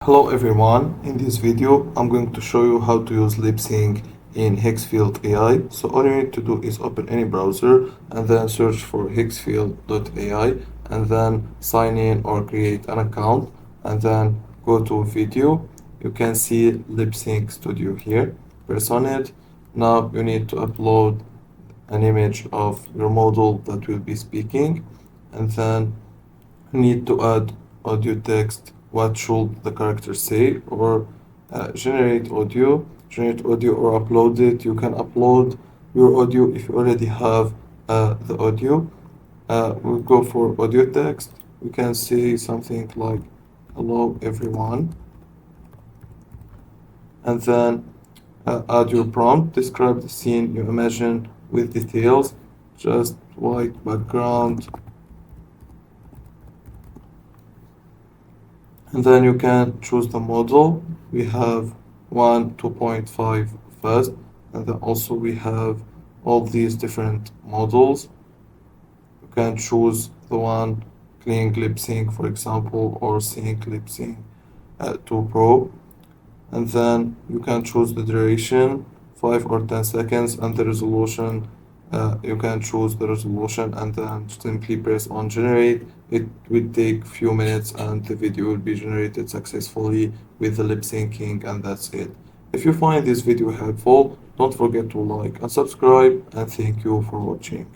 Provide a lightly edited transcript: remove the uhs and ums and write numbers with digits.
Hello everyone, in this video I'm going to show you how to use Lipsync in Higgsfield AI. So all you need to do is open any browser and then search for Higgsfield.ai and then sign in or create an account and then go to video. You can see Lipsync Studio here. Press on it. Now you need to upload an image of your model that will be speaking and then need to add audio text. What should the character say? Or generate audio or upload it. You can upload your audio if you already have the audio. We'll go for audio text. We can say something like hello everyone, and then add your prompt. Describe the scene you imagine with details, just white background, and then you can choose the model. We have 2.5 fast, and then also we have all these different models. You can choose the one clean Lipsync, for example, or sync Lipsync 2 Pro, and then you can choose the duration 5 or 10 seconds, and the resolution you can choose the resolution and then simply press on generate. It will take few minutes and the video will be generated successfully with the lip syncing, and that's it. If you find this video helpful, don't forget to like and subscribe, and thank you for watching.